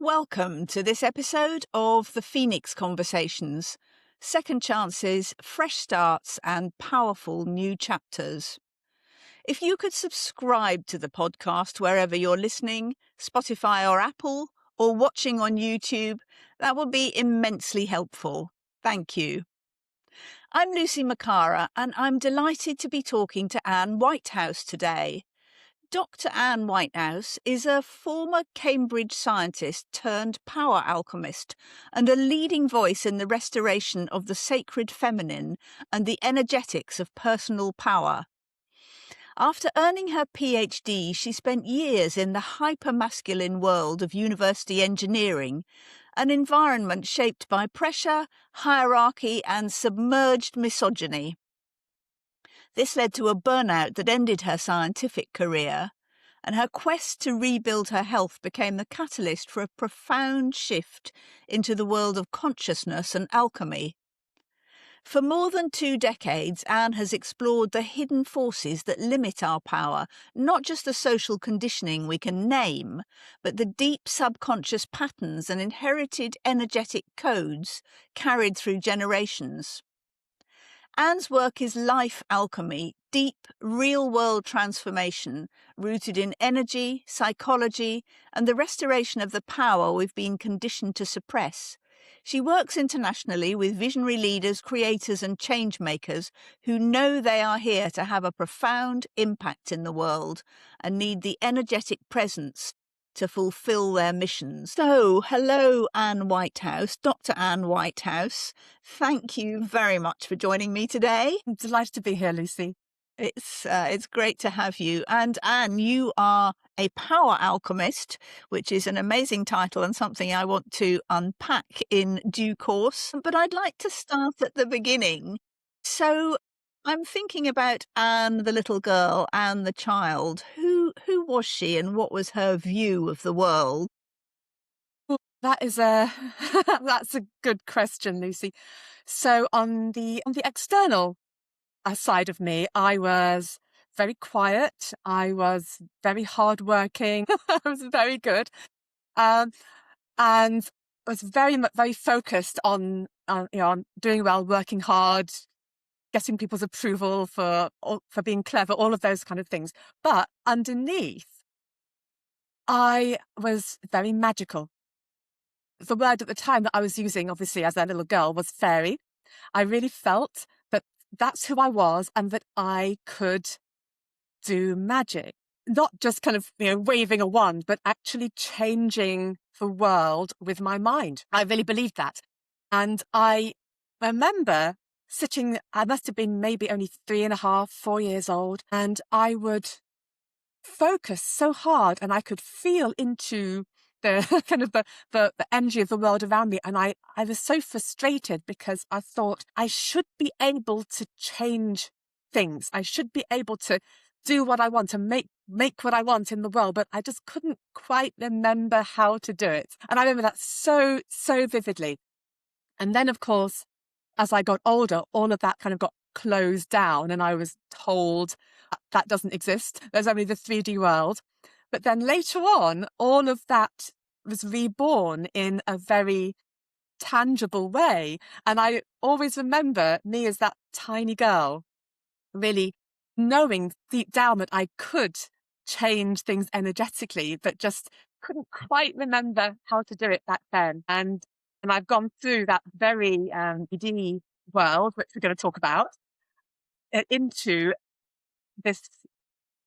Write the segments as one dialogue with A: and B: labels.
A: Welcome to this episode of the Phoenix Conversations. Second chances, fresh starts, and powerful new chapters. If you could subscribe to the podcast wherever you're listening, Spotify or Apple, or watching on YouTube, that would be immensely helpful. Thank you. I'm Lucy Macara, and I'm delighted to be talking to Anne Whitehouse today. Dr. Anne Whitehouse is a former Cambridge scientist turned power alchemist and a leading voice in the restoration of the sacred feminine and the energetics of personal power. After earning her PhD, she spent years in the hypermasculine world of university engineering, an environment shaped by pressure, hierarchy, and submerged misogyny. This led to a burnout that ended her scientific career, and her quest to rebuild her health became the catalyst for a profound shift into the world of consciousness and alchemy. For more than 2 decades, Anne has explored the hidden forces that limit our power, not just the social conditioning we can name, but the deep subconscious patterns and inherited energetic codes carried through generations. Anne's work is life alchemy, deep, real-world transformation, rooted in energy, psychology, and the restoration of the power we've been conditioned to suppress. She works internationally with visionary leaders, creators, and change makers who know they are here to have a profound impact in the world and need the energetic presence to fulfill their missions. So, hello, Anne Whitehouse, Dr. Anne Whitehouse. Thank you very much for joining me today.
B: I'm delighted to be here, Lucy.
A: It's great to have you. And Anne, you are a power alchemist, which is an amazing title and something I want to unpack in due course. But I'd like to start at the beginning. So I'm thinking about Anne, the little girl, Anne, the child. Who was she and what was her view of the world?
B: Well, that's a good question, Lucy. So on the external side of me, I was very quiet. I was very hardworking. I was very good, and was very focused on on doing well, working hard, getting people's approval for being clever, all of those kind of things. But underneath, I was very magical. The word at the time that I was using, obviously, as a little girl, was fairy. I really felt that that's who I was and that I could do magic. Not just kind of, waving a wand, but actually changing the world with my mind. I really believed that. And I remember sitting, I must have been maybe only 3.5, 4 years old, and I would focus so hard and I could feel into the kind of the energy of the world around me. And I was so frustrated because I thought I should be able to change things. I should be able to do what I want, to make what I want in the world, but I just couldn't quite remember how to do it. And I remember that so vividly. And then, of course, as I got older, all of that kind of got closed down and I was told that doesn't exist. There's only the 3D world. But then later on, all of that was reborn in a very tangible way. And I always remember me as that tiny girl, really knowing deep down that I could change things energetically, but just couldn't quite remember how to do it back then. And I've gone through that very ED world, which we're going to talk about, into this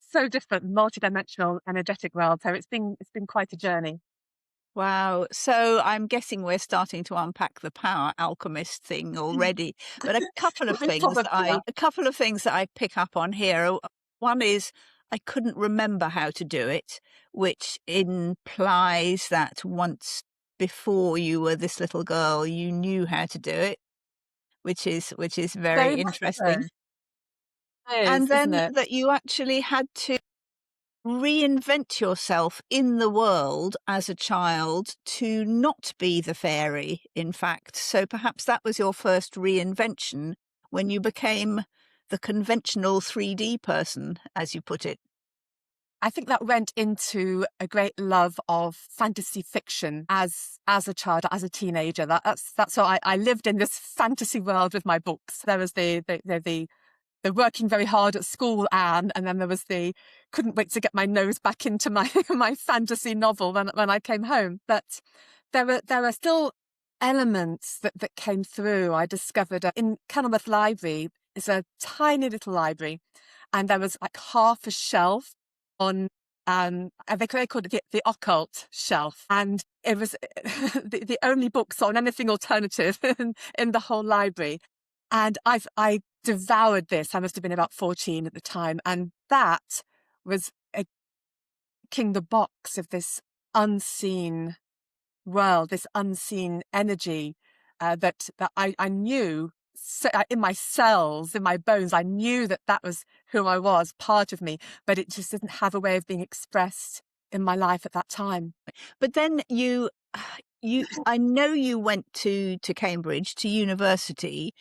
B: so different, multidimensional, energetic world. So it's been quite a journey.
A: Wow. So I'm guessing we're starting to unpack the power alchemist thing already. But a couple of things that I pick up on here. One is I couldn't remember how to do it, which implies that once before you were this little girl, you knew how to do it, which is very interesting. And then that you actually had to reinvent yourself in the world as a child to not be the fairy, in fact. So perhaps that was your first reinvention when you became the conventional 3D person, as you put it.
B: I think that went into a great love of fantasy fiction as a child, as a teenager. That's how I lived in this fantasy world with my books. There was the working very hard at school, Anne, and then there was the couldn't wait to get my nose back into my my fantasy novel when I came home. But there were still elements that came through. I discovered in Kenilworth Library is a tiny little library, and there was like half a shelf on they called it the occult shelf, and it was the only books on anything alternative in the whole library. And I devoured this. I must have been about 14 at the time, and that was ticking the box of this unseen world, this unseen energy that I knew in my cells, in my bones. I knew that was who I was, part of me, but it just didn't have a way of being expressed in my life at that time.
A: But then I know you went to Cambridge, to university,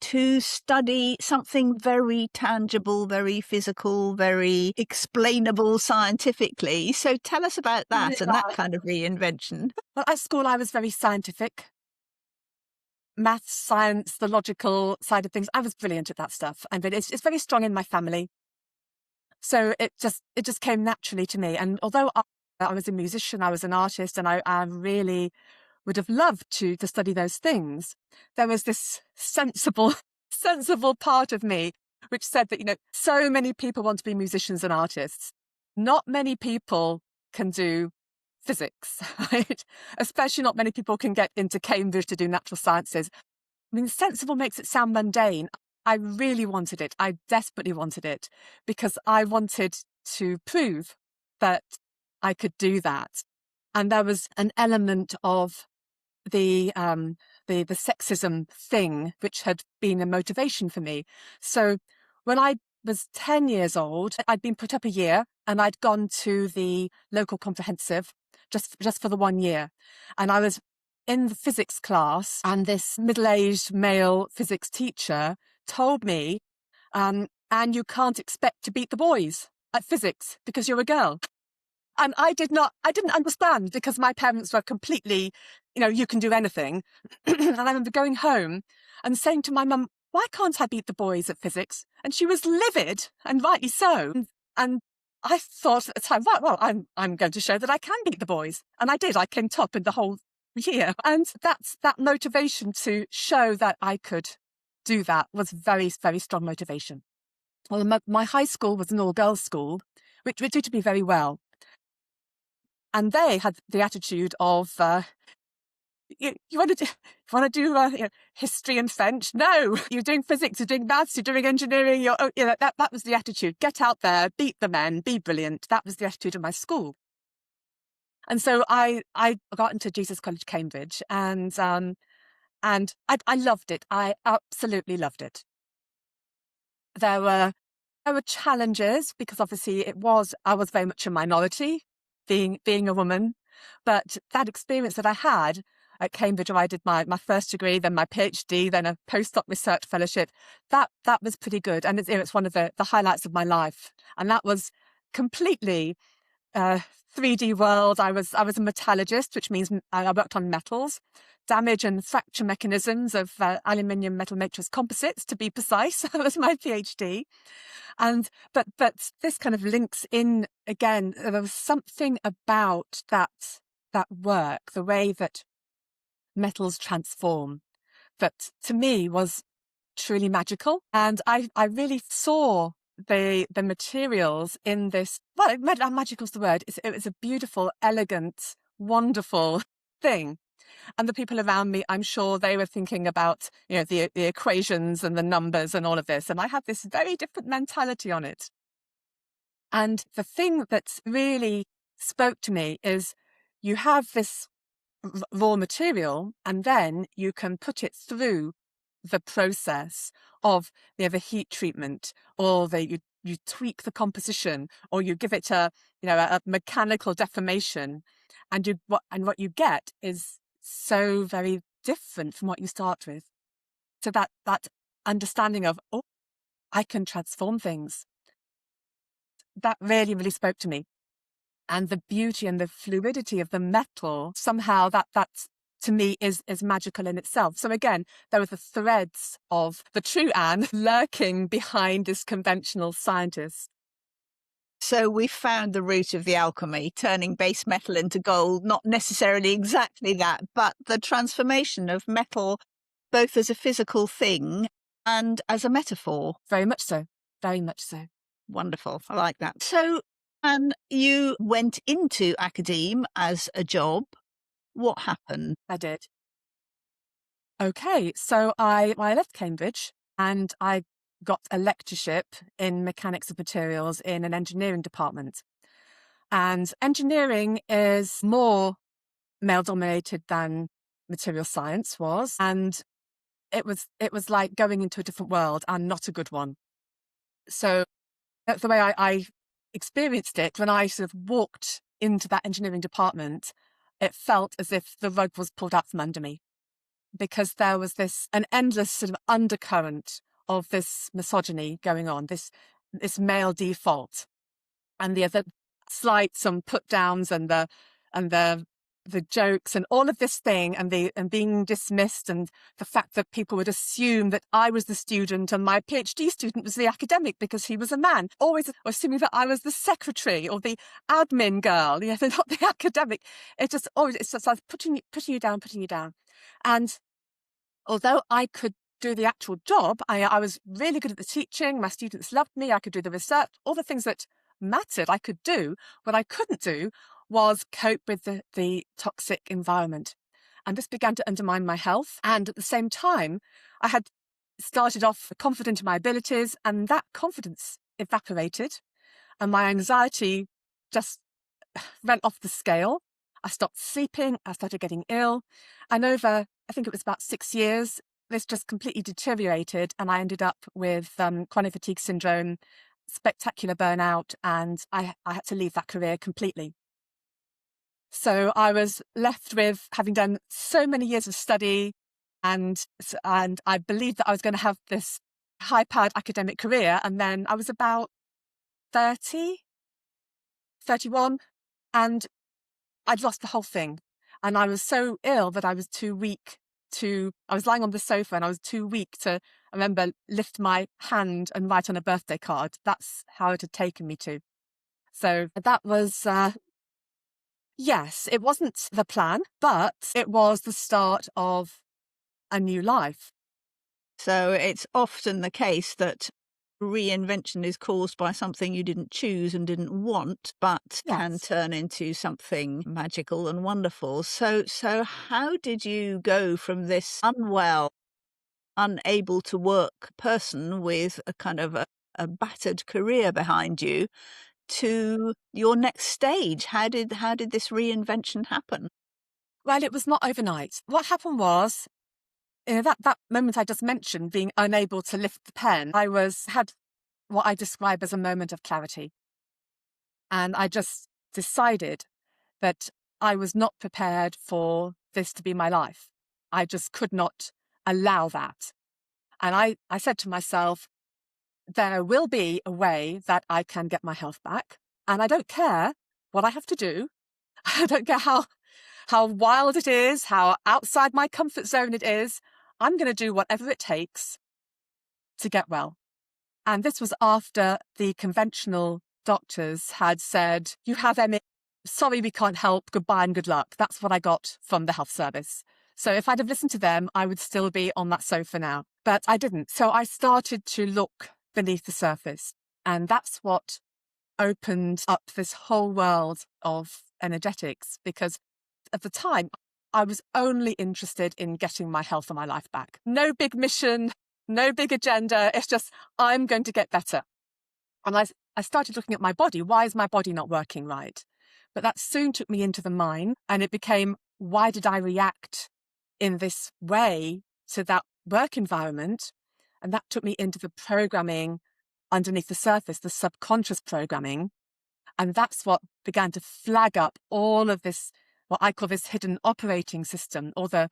A: to study something very tangible, very physical, very explainable scientifically. So tell us about that and that kind of reinvention.
B: Well, at school, I was very scientific. Maths, science, the logical side of things. I was brilliant at that stuff. And it's very strong in my family. So it just came naturally to me. And although I was a musician, I was an artist, and I really would have loved to study those things, there was this sensible part of me which said that, so many people want to be musicians and artists. Not many people can do physics, right? Especially not many people can get into Cambridge to do natural sciences. I mean, sensible makes it sound mundane. I really wanted it. I desperately wanted it because I wanted to prove that I could do that. And there was an element of the sexism thing, which had been a motivation for me. So when I was 10 years old, I'd been put up a year and I'd gone to the local comprehensive just for the 1 year. And I was in the physics class, and this middle-aged male physics teacher told me, and you can't expect to beat the boys at physics because you're a girl. And I didn't understand, because my parents were completely, you can do anything. And I remember going home and saying to my mum, why can't I beat the boys at physics? And she was livid, and rightly so. And I thought at the time, right, well, I'm going to show that I can beat the boys. And I did. I came top in the whole year. And that motivation to show that I could do that was very, very strong motivation. Well, my high school was an all-girls school, which did me very well. And they had the attitude of, you want to do history and French? No, you're doing physics, you're doing maths, you're doing engineering. That was the attitude. Get out there, beat the men, be brilliant. That was the attitude of my school. And so I got into Jesus College, Cambridge, and I loved it. I absolutely loved it. There were challenges because obviously I was very much a minority, being a woman, but that experience that I had at Cambridge, where I did my first degree, then my PhD, then a postdoc research fellowship, that was pretty good, and it's one of the highlights of my life. And that was completely 3D world. I was a metallurgist, which means I worked on metals, damage and fracture mechanisms of aluminium metal matrix composites, to be precise. That was my PhD. And but this kind of links in again. There was something about that work, the way that metals transform, that to me was truly magical. And I really saw the materials in this. Well, magical's the word. It was a beautiful, elegant, wonderful thing. And the people around me, I'm sure they were thinking about, the equations and the numbers and all of this. And I had this very different mentality on it. And the thing that really spoke to me is you have this raw material, and then you can put it through the process of the heat treatment, or you tweak the composition, or you give it a mechanical deformation, and what you get is so very different from what you start with. So that understanding of, I can transform things, that really, really spoke to me. and the beauty and the fluidity of the metal, somehow that's to me is magical in itself. So again, there were the threads of the true Anne lurking behind this conventional scientist.
A: So we found the root of the alchemy, turning base metal into gold, not necessarily exactly that, but the transformation of metal both as a physical thing and as a metaphor.
B: Very much so. Very much so.
A: Wonderful. I like that. So, Anne, you went into academe as a job. What happened?
B: I did. Okay, so I left Cambridge and I got a lectureship in mechanics of materials in an engineering department. And engineering is more male dominated than material science was. And it was like going into a different world and not a good one. So that's the way I experienced it. When I sort of walked into that engineering department, it felt as if the rug was pulled out from under me, because there was an endless sort of undercurrent of this misogyny going on, this male default, and the other slights and put downs and the jokes and all of this thing and being dismissed, and the fact that people would assume that I was the student and my PhD student was the academic because he was a man, always assuming that I was the secretary or the admin girl, they're not the academic. It's just like putting you down. And although I could do the actual job, I was really good at the teaching, my students loved me, I could do the research, all the things that mattered I could do. What I couldn't do was cope with the toxic environment. And this began to undermine my health. And at the same time, I had started off confident in my abilities, and that confidence evaporated. And my anxiety just went off the scale. I stopped sleeping. I started getting ill. And over, I think it was about 6 years, this just completely deteriorated. And I ended up with chronic fatigue syndrome, spectacular burnout, and I had to leave that career completely. So I was left with having done so many years of study, and I believed that I was going to have this high-powered academic career. And then I was about 30, 31, and I'd lost the whole thing. And I was so ill that I was too weak I was lying on the sofa and I was too weak to, I remember, lift my hand and write on a birthday card. That's how it had taken me to. So that was, yes, it wasn't the plan, but it was the start of a new life.
A: So it's often the case that reinvention is caused by something you didn't choose and didn't want, but can
B: Yes.
A: turn into something magical and wonderful. So how did you go from this unwell, unable to work person with a kind of a battered career behind you to your next stage? How did this reinvention happen?
B: Well, it was not overnight. What happened was, that moment I just mentioned, being unable to lift the pen, I had what I describe as a moment of clarity. And I just decided that I was not prepared for this to be my life. I just could not allow that. And I said to myself, there will be a way that I can get my health back. And I don't care what I have to do. I don't care how wild it is, how outside my comfort zone it is. I'm going to do whatever it takes to get well. And this was after the conventional doctors had said, you have ME, sorry, we can't help, goodbye and good luck. That's what I got from the health service. So if I'd have listened to them, I would still be on that sofa now. But I didn't. So I started to look beneath the surface. And that's what opened up this whole world of energetics, because at the time, I was only interested in getting my health and my life back. No big mission, no big agenda. It's just, I'm going to get better. And I started looking at my body. Why is my body not working right? But that soon took me into the mind, and it became, why did I react in this way to that work environment? And that took me into the programming underneath the surface, the subconscious programming. And that's what began to flag up all of this, what I call this hidden operating system, or the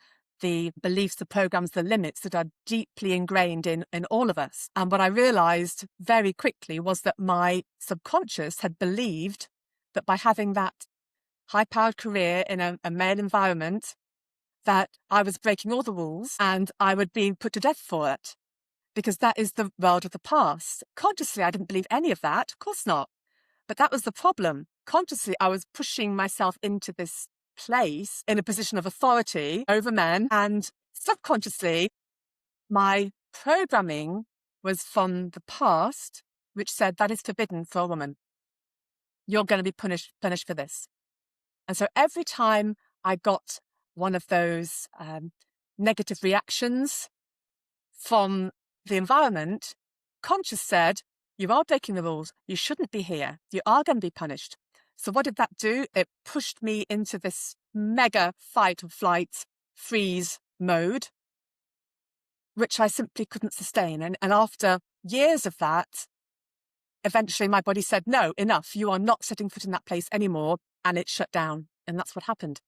B: beliefs, the programs, the limits that are deeply ingrained in all of us. And what I realized very quickly was that my subconscious had believed that by having that high-powered career in a male environment, that I was breaking all the rules and I would be put to death for it, because that is the world of the past. Consciously, I didn't believe any of that. Of course not. But that was the problem. Consciously, I was pushing myself into this place in a position of authority over men, and subconsciously, my programming was from the past, which said that is forbidden for a woman. You're going to be punished for this. And so every time I got one of those negative reactions from the environment, conscious said, you are breaking the rules. You shouldn't be here. You are going to be punished. So what did that do? It pushed me into this mega fight or flight freeze mode, which I simply couldn't sustain. And after years of that, eventually my body said, no, enough. You are not setting foot in that place anymore. And it shut down. And that's what happened.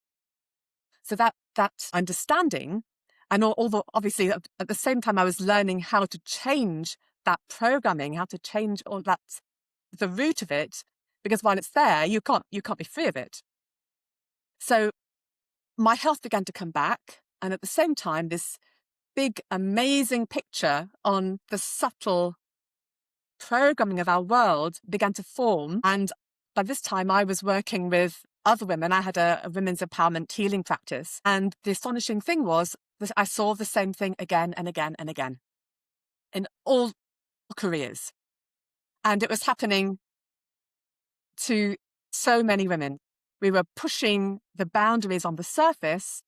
B: So that understanding, and although obviously at the same time I was learning how to change that programming, how to change all that, the root of it, because while it's there, you can't be free of it. So my health began to come back. And at the same time, this big, amazing picture on the subtle programming of our world began to form. And by this time, I was working with other women. I had a women's empowerment healing practice. And the astonishing thing was that I saw the same thing again and again and again in all careers. And it was happening to so many women. We were pushing the boundaries on the surface.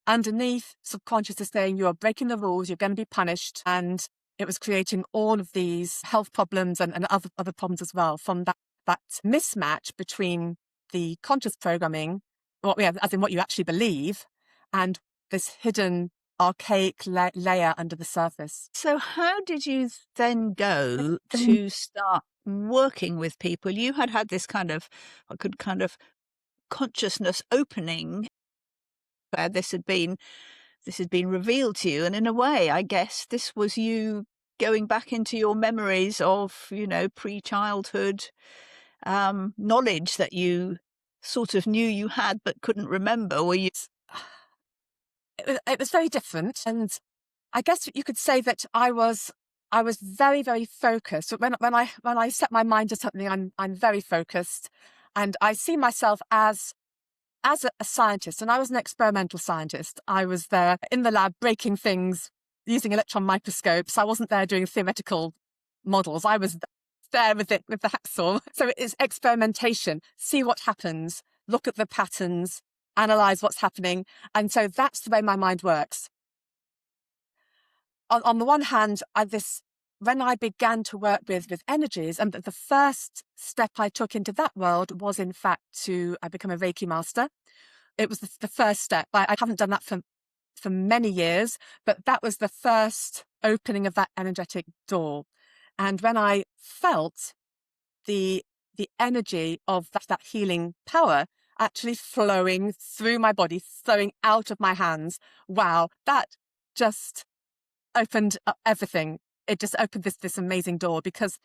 B: Underneath, subconscious is saying, you are breaking the rules, you're going to be punished. And it was creating all of these health problems and other problems as well, from that mismatch between the conscious programming, as in what you actually believe, and this hidden archaic layer under the surface.
A: So how did you then go to start working with people? You had this kind of consciousness opening where this had been revealed to you, and in a way, I guess this was you going back into your memories of, pre-childhood knowledge that you sort of knew you had but couldn't remember. Were you?
B: It was very different, and I guess you could say that I was very, very focused. When I set my mind to something, I'm very focused, and I see myself as a scientist, and I was an experimental scientist. I was there in the lab breaking things using electron microscopes. I wasn't there doing theoretical models. I was there with the hacksaw. So it is experimentation. See what happens. Look at the patterns. Analyze what's happening. And so that's the way my mind works. On the one hand, when I began to work with energies, and the first step I took into that world was, in fact, to become a Reiki master. It was the first step. I haven't done that for many years, but that was the first opening of that energetic door. And when I felt the energy of that healing power actually flowing through my body, flowing out of my hands, wow, that just opened up everything. It just opened this amazing door, because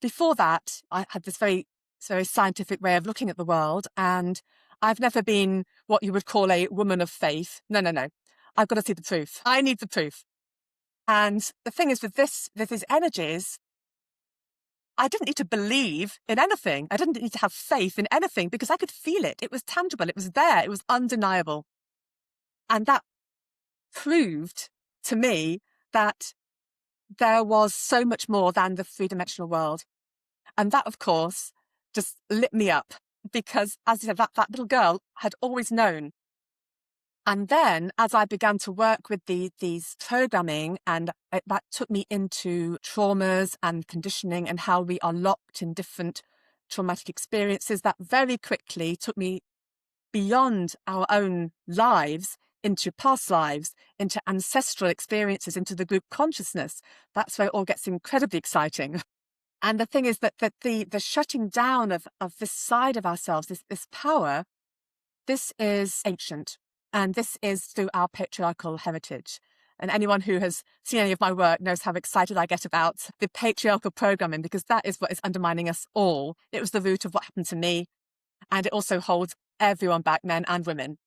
B: before that, I had this very, very scientific way of looking at the world, and I've never been what you would call a woman of faith. No. I've got to see the proof. I need the proof. And the thing is, with these energies, I didn't need to believe in anything. I didn't need to have faith in anything, because I could feel it. It was tangible. It was there. It was undeniable. And that proved to me that there was so much more than the three-dimensional world. And that, of course, just lit me up, because, as I said, that little girl had always known. And then, as I began to work with these programming, and that took me into traumas and conditioning and how we are locked in different traumatic experiences, that very quickly took me beyond our own lives into past lives, into ancestral experiences, into the group consciousness. That's where it all gets incredibly exciting. And the thing is that the shutting down of this side of ourselves, this power, this is ancient. And this is through our patriarchal heritage. And anyone who has seen any of my work knows how excited I get about the patriarchal programming, because that is what is undermining us all. It was the root of what happened to me. And it also holds everyone back, men and women.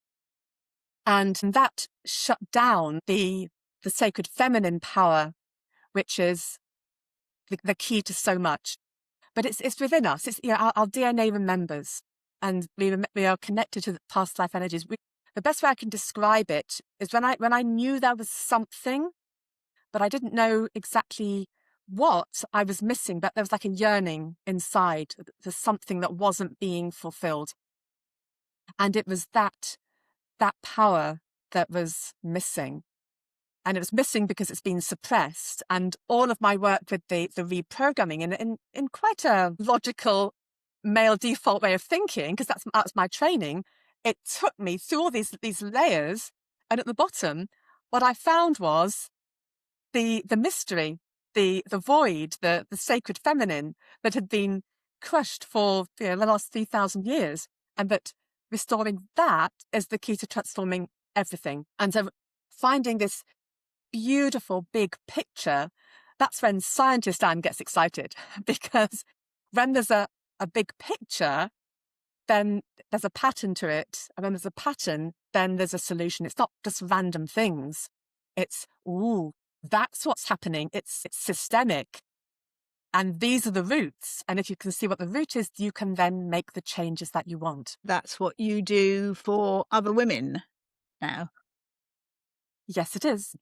B: And that shut down the sacred feminine power, which is the key to so much. But it's within us. It's, our DNA remembers, and we are connected to the past life energies. The best way I can describe it is when I knew there was something, but I didn't know exactly what I was missing, but there was like a yearning inside. There's something that wasn't being fulfilled. And it was that power that was missing. And it was missing because it's been suppressed. And all of my work with the reprogramming in quite a logical male default way of thinking, because that's my training, it took me through all these layers. And at the bottom, what I found was the mystery, the void, the sacred feminine that had been crushed for the last 3,000 years. And that restoring that is the key to transforming everything. And so finding this beautiful big picture, that's when scientist Anne gets excited, because when there's a big picture, then there's a pattern to it. And when there's a pattern, then there's a solution. It's not just random things. It's, ooh, that's what's happening. It's systemic. And these are the roots. And if you can see what the root is, you can then make the changes that you want.
A: That's what you do for other women now.
B: Yes, it is.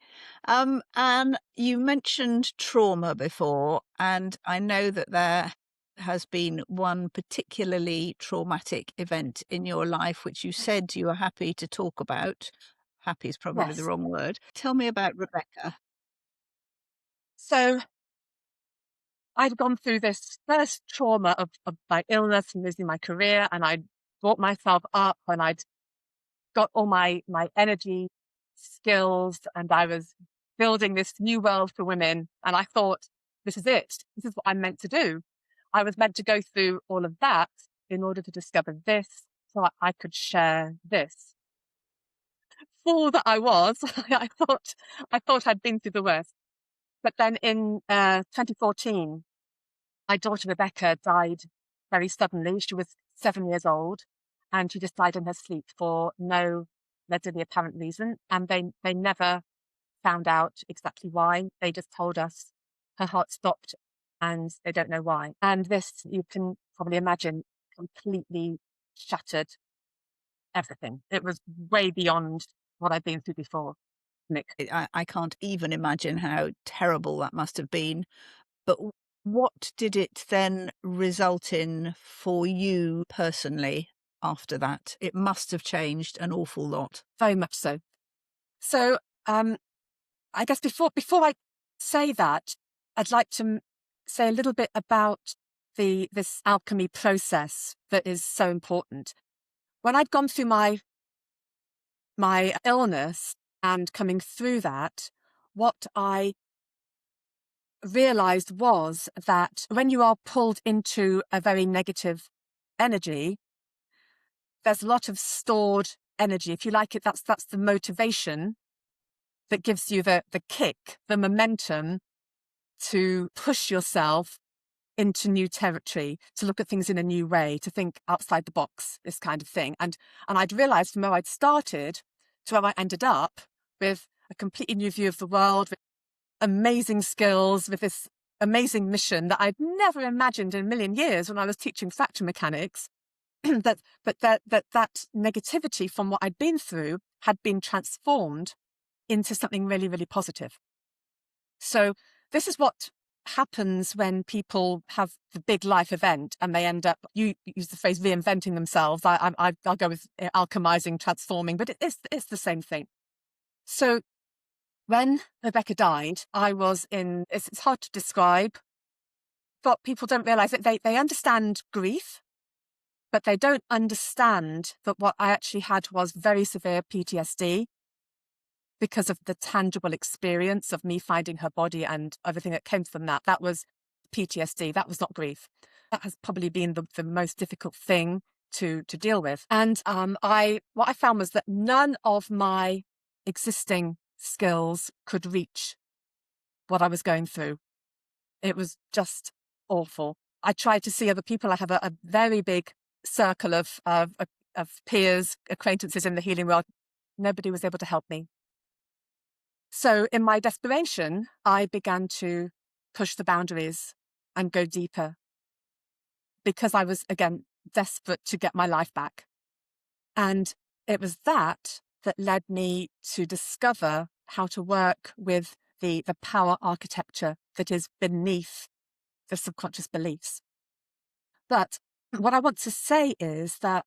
A: And you mentioned trauma before, and I know that there has been one particularly traumatic event in your life, which you said you are happy to talk about. Happy is probably the
B: Yes.
A: wrong word. Tell me about Rebecca.
B: So I'd gone through this first trauma of my illness and losing my career, and I'd brought myself up, and I'd got all my energy, skills, and I was building this new world for women. And I thought, this is it. This is what I'm meant to do. I was meant to go through all of that in order to discover this, so I could share this. Fool that I was, I thought I'd been through the worst. But then in 2014, my daughter Rebecca died very suddenly. She was 7 years old, and she just died in her sleep for no readily apparent reason. And they never found out exactly why. They just told us her heart stopped, and they don't know why. And this, you can probably imagine, completely shattered everything. It was way beyond what I'd been through before, Nick.
A: I can't even imagine how terrible that must have been. But what did it then result in for you personally after that? It must have changed an awful lot.
B: Very much so. So I guess before I say that, I'd like to say a little bit about this alchemy process that is so important. When I'd gone through my illness and coming through that, what I realized was that when you are pulled into a very negative energy, there's a lot of stored energy. If you like it, that's the motivation that gives you the kick, the momentum to push yourself into new territory, to look at things in a new way, to think outside the box, this kind of thing. And I'd realized from where I'd started to where I ended up with a completely new view of the world, with amazing skills, with this amazing mission that I'd never imagined in a million years when I was teaching factory mechanics, that negativity from what I'd been through had been transformed into something really, really positive. So this is what happens when people have the big life event and they end up, you use the phrase reinventing themselves. I'll go with alchemizing, transforming, but it's the same thing. So when Rebecca died, I was it's hard to describe, but people don't realize that they understand grief, but they don't understand that what I actually had was very severe PTSD because of the tangible experience of me finding her body and everything that came from that. That was PTSD. That was not grief. That has probably been the most difficult thing to deal with. And what I found was that none of my existing skills could reach what I was going through. It was just awful. I tried to see other people. I have a very big circle of peers, acquaintances in the healing world. Nobody was able to help me. So in my desperation, I began to push the boundaries and go deeper because I was, again, desperate to get my life back. And it was that led me to discover how to work with the power architecture that is beneath the subconscious beliefs. But what I want to say is that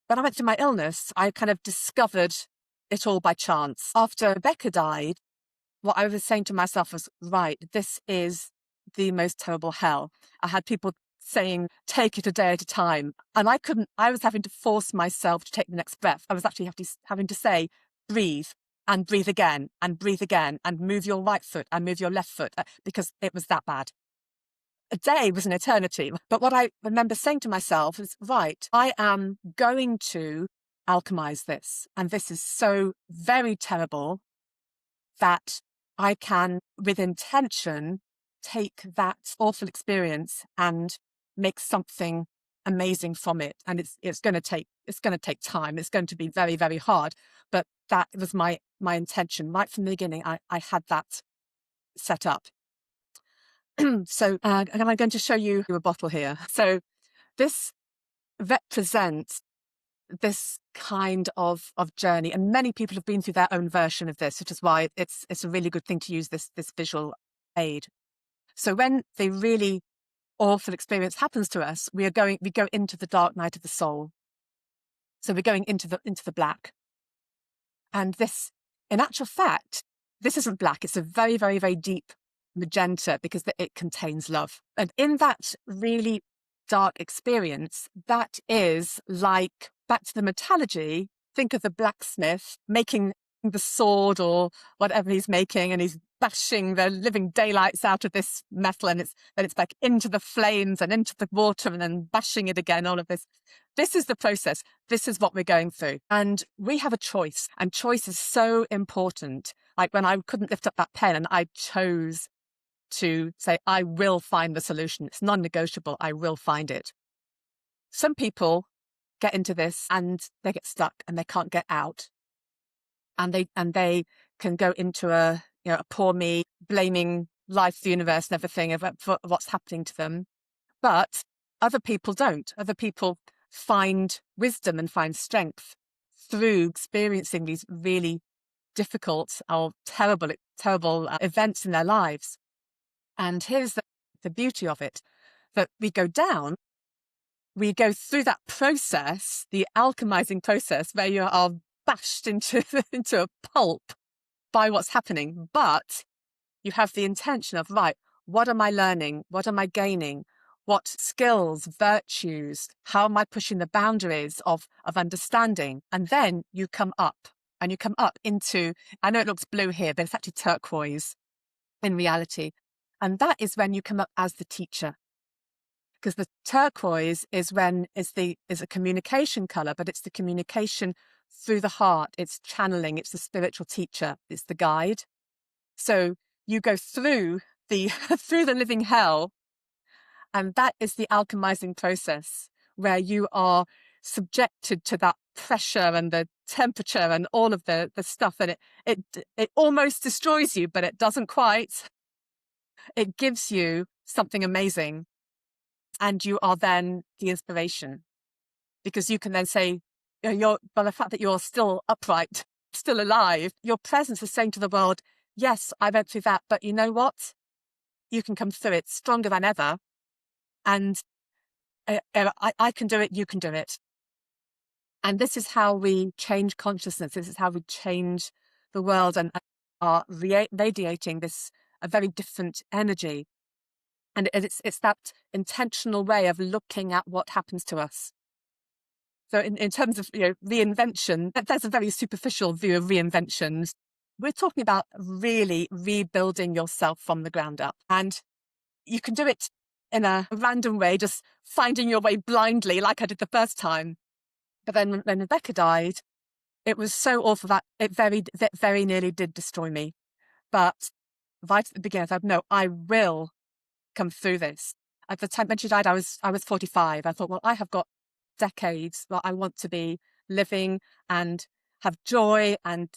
B: when I went through my illness, I kind of discovered it all by chance. After Rebecca died, what I was saying to myself was, right, this is the most terrible hell. I had people saying, take it a day at a time. And I was having to force myself to take the next breath. I was actually having to say, breathe and breathe again and breathe again and move your right foot and move your left foot because it was that bad. A day was an eternity. But what I remember saying to myself is, right, I am going to alchemize this. And this is so very terrible that I can, with intention, take that awful experience and make something amazing from it. And it's going to take time. It's going to be very, very hard. But that was my intention right from the beginning. I had that set up. So and I'm going to show you a bottle here. So this represents this kind of journey, and many people have been through their own version of this, which is why it's a really good thing to use this visual aid. So when the really awful experience happens to us, we go into the dark night of the soul. So we're going into the black. And this, in actual fact, this isn't black. It's a very, very, very deep magenta because it contains love. And in that really dark experience, that is like, back to the metallurgy, think of the blacksmith making the sword or whatever he's making, and he's bashing the living daylights out of this metal, and it's back into the flames and into the water and then bashing it again, all of this. This is the process. This is what we're going through. And we have a choice, and choice is so important. Like when I couldn't lift up that pen and I chose to say, I will find the solution. It's non-negotiable. I will find it. Some people get into this and they get stuck and they can't get out. And they can go into a poor me, blaming life, the universe and everything for what's happening to them. But other people don't. Other people find wisdom and find strength through experiencing these really difficult or terrible events in their lives. And here's the beauty of it, that we go through that process, the alchemizing process, where you are bashed into a pulp by what's happening. But you have the intention of, right, what am I learning? What am I gaining? What skills, virtues, how am I pushing the boundaries of understanding? And then you come up into, I know it looks blue here, but it's actually turquoise in reality. And that is when you come up as the teacher. Because the turquoise is a communication color, but it's the communication through the heart. It's channeling. It's the spiritual teacher. It's the guide. So you go through through the living hell, and that is the alchemizing process, where you are subjected to that pressure and the temperature and all of the stuff, and it almost destroys you, but it doesn't quite. It gives you something amazing. And you are then the inspiration, because you can then say, by the fact that you're still upright, still alive, your presence is saying to the world, yes, I went through that, but you know what? You can come through it stronger than ever. And I can do it, you can do it. And this is how we change consciousness. This is how we change the world and are radiating a very different energy. And it's that intentional way of looking at what happens to us. So in terms of reinvention, there's a very superficial view of reinventions. We're talking about really rebuilding yourself from the ground up. And you can do it in a random way, just finding your way blindly like I did the first time. But then when Rebecca died, it was so awful that it very nearly did destroy me. But right at the beginning, I thought, no, I will come through this. At the time when she died, I was 45. I thought, well, I have got decades that I want to be living and have joy and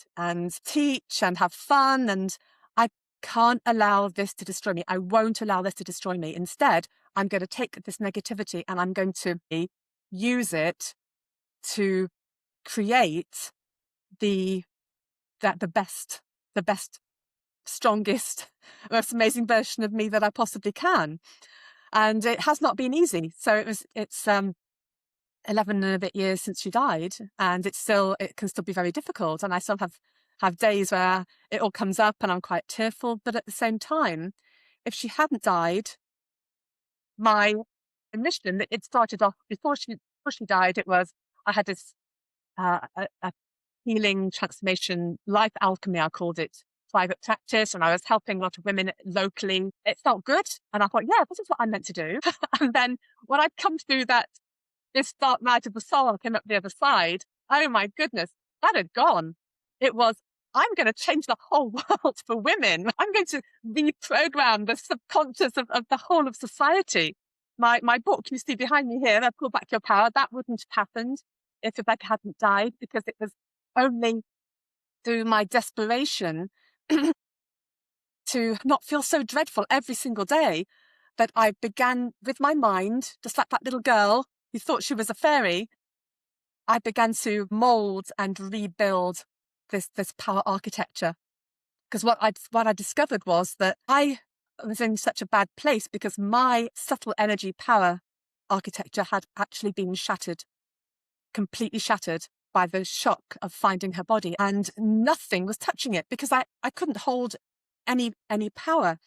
B: teach and have fun, and I can't allow this to destroy me. I won't allow this to destroy me. Instead, I'm going to take this negativity and I'm going to use it to create the best, strongest, most amazing version of me that I possibly can. And it has not been easy. So it's 11 and a bit years since she died, and it can still be very difficult. And I still have days where it all comes up and I'm quite tearful. But at the same time, if she hadn't died, my mission, it started off before she died. It was, I had this a healing transformation life alchemy, I called it, private practice, and I was helping a lot of women locally. It felt good, and I thought, yeah, this is what I'm meant to do. And then when I'd come through this dark night of the soul and came up the other side, oh my goodness, that had gone. It was, I'm going to change the whole world for women. I'm going to reprogram the subconscious of the whole of society. My book you see behind me here, Pull Back Your Power, that wouldn't have happened if Rebecca hadn't died, because it was only through my desperation to not feel so dreadful every single day that I began with my mind, just like that little girl who thought she was a fairy. I began to mold and rebuild this power architecture. Because what I discovered was that I was in such a bad place because my subtle energy power architecture had actually been shattered, completely shattered by the shock of finding her body, and nothing was touching it because I couldn't hold any power.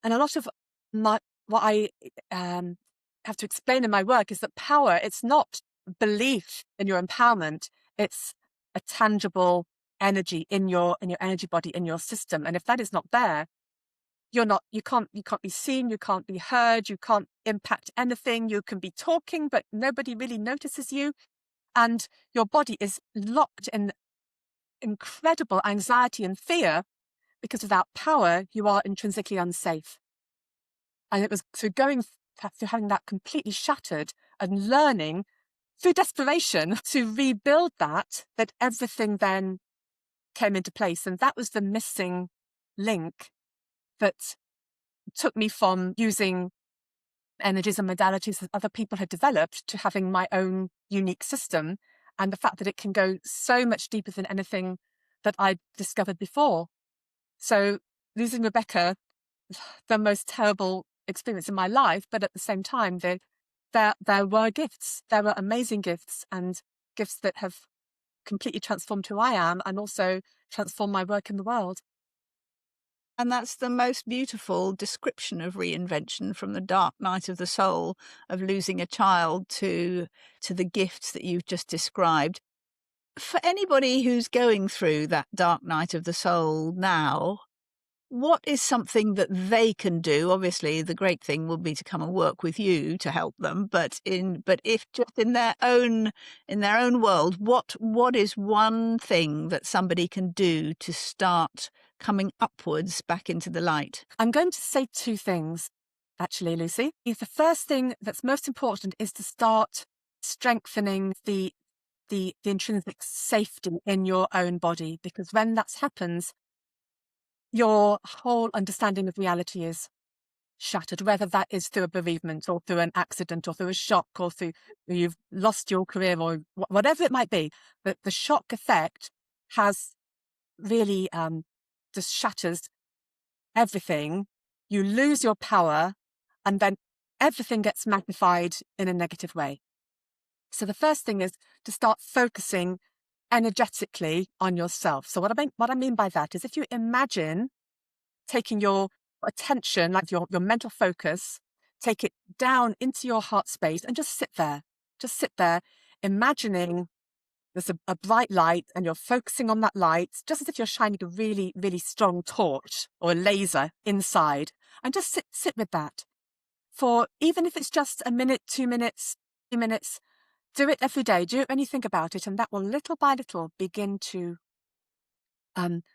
B: And a lot of what I have to explain in my work is that power, it's not belief in your empowerment, it's a tangible energy in your energy body, in your system. And if that is not there, you can't be seen, you can't be heard, you can't impact anything. You can be talking, but nobody really notices you. And your body is locked in incredible anxiety and fear, because without power, you are intrinsically unsafe. And it was through having that completely shattered and learning through desperation to rebuild that everything then came into place. And that was the missing link that took me from using energies and modalities that other people had developed to having my own unique system, and the fact that it can go so much deeper than anything that I'd discovered before. So losing Rebecca, the most terrible experience in my life, but at the same time, there were gifts. There were amazing gifts, and gifts that have completely transformed who I am and also transformed my work in the world.
A: And that's the most beautiful description of reinvention, from the dark night of the soul of losing a child to the gifts that you've just described. For anybody who's going through that dark night of the soul now, what is something that they can do? Obviously, the great thing would be to come and work with you to help them. But if just in their own world, what is one thing that somebody can do to start coming upwards back into the light?
B: I'm going to say two things, actually, Lucy. The first thing that's most important is to start strengthening the intrinsic safety in your own body, because when that happens, your whole understanding of reality is shattered, whether that is through a bereavement or through an accident or through a shock or through you've lost your career or whatever it might be. But the shock effect has really just shatters everything. You lose your power, and then everything gets magnified in a negative way. So the first thing is to start focusing energetically on yourself. So what I mean by that is, if you imagine taking your attention, like your mental focus, take it down into your heart space and just sit there, imagining there's a bright light and you're focusing on that light, just as if you're shining a really, really strong torch or a laser inside, and just sit with that for, even if it's just a minute, 2 minutes, 3 minutes. Do it every day. Do it when you think about it, and that will little by little begin to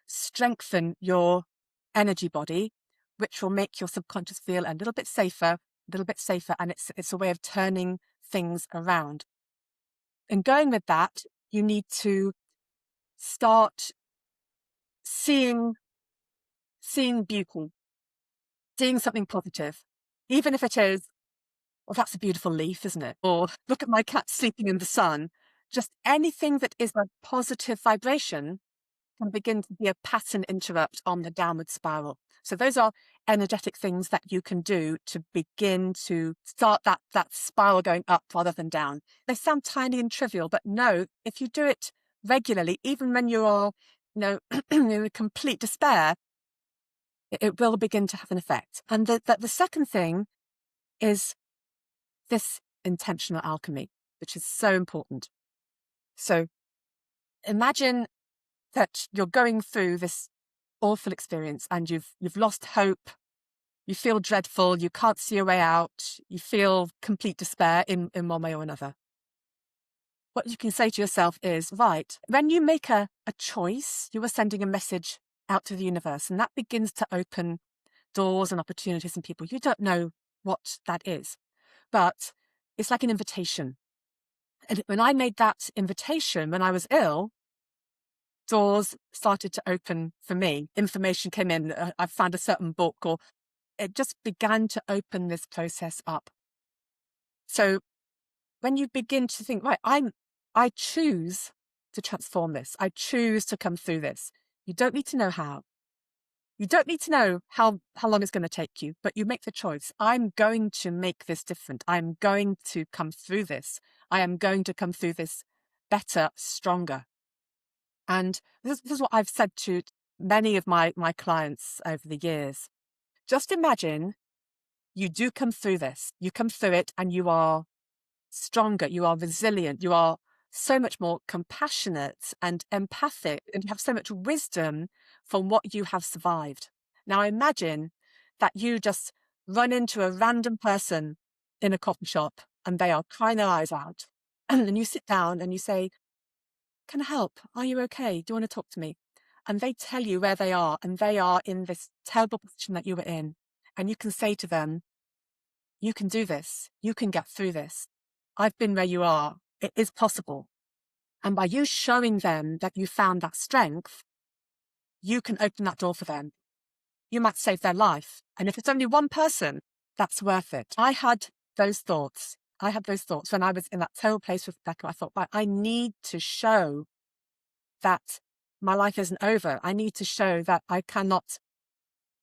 B: strengthen your energy body, which will make your subconscious feel a little bit safer, little bit safer, and it's a way of turning things around. And going with that, you need to start seeing beauty, seeing something positive, even if it is, well, that's a beautiful leaf, isn't it? Or look at my cat sleeping in the sun. Just anything that is a positive vibration can begin to be a pattern interrupt on the downward spiral. So those are energetic things that you can do to begin to start that spiral going up rather than down. They sound tiny and trivial, but no, if you do it regularly, even when you are, in complete despair, it will begin to have an effect. And the second thing is this intentional alchemy, which is so important. So imagine that you're going through this awful experience and you've lost hope, you feel dreadful, you can't see a way out, you feel complete despair in one way or another. What you can say to yourself is, right, when you make a choice, you are sending a message out to the universe, and that begins to open doors and opportunities and people. You don't know what that is, but it's like an invitation. And when I made that invitation when I was ill, doors started to open for me. Information came in. I found a certain book, or it just began to open this process up. So when you begin to think, right, I choose to transform this. I choose to come through this. You don't need to know how. You don't need to know how long it's going to take you, but you make the choice. I'm going to make this different. I'm going to come through this. I am going to come through this better, stronger. And this is what I've said to many of my clients over the years. Just imagine you do come through this. You come through it and you are stronger. You are resilient. You are so much more compassionate and empathic, and you have so much wisdom from what you have survived. Now imagine that you just run into a random person in a coffee shop and they are crying their eyes out. And then you sit down and you say, "Can I help? Are you okay? Do you want to talk to me?" And they tell you where they are, and they are in this terrible position that you were in. And you can say to them, "You can do this. You can get through this. I've been where you are. It is possible." And by you showing them that you found that strength, you can open that door for them. You might save their life. And if it's only one person, that's worth it. I had those thoughts. When I was in that terrible place with Rebecca. I thought, I need to show that my life isn't over. I need to show that I cannot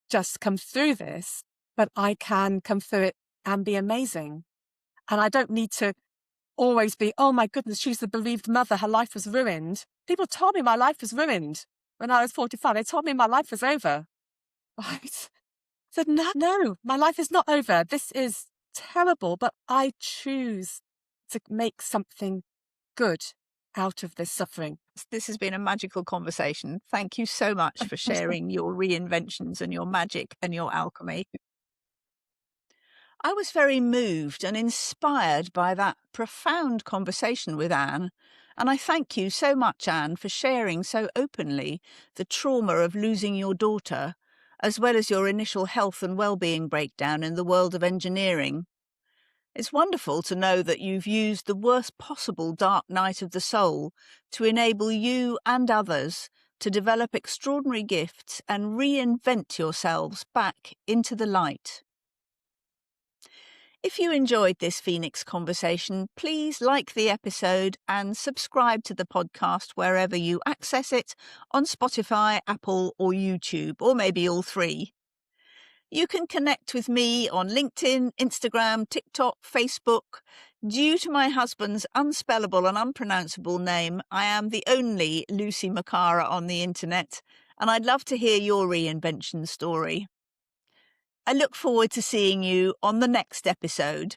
B: just come through this, but I can come through it and be amazing. And I don't need to always be, "Oh my goodness, she's the bereaved mother. Her life was ruined." People told me my life was ruined when I was 45. They told me my life was over. Right? I said, no, my life is not over. This is terrible, but I choose to make something good out of this suffering.
A: This has been a magical conversation. Thank you so much for sharing your reinventions and your magic and your alchemy. I was very moved and inspired by that profound conversation with Anne, and I thank you so much, Anne, for sharing so openly the trauma of losing your daughter, as well as your initial health and well-being breakdown in the world of engineering. It's wonderful to know that you've used the worst possible dark night of the soul to enable you and others to develop extraordinary gifts and reinvent yourselves back into the light. If you enjoyed this Phoenix conversation, please like the episode and subscribe to the podcast wherever you access it, on Spotify, Apple, or YouTube, or maybe all three. You can connect with me on LinkedIn, Instagram, TikTok, Facebook. Due to my husband's unspellable and unpronounceable name, I am the only Lucy Makara on the internet, and I'd love to hear your reinvention story. I look forward to seeing you on the next episode.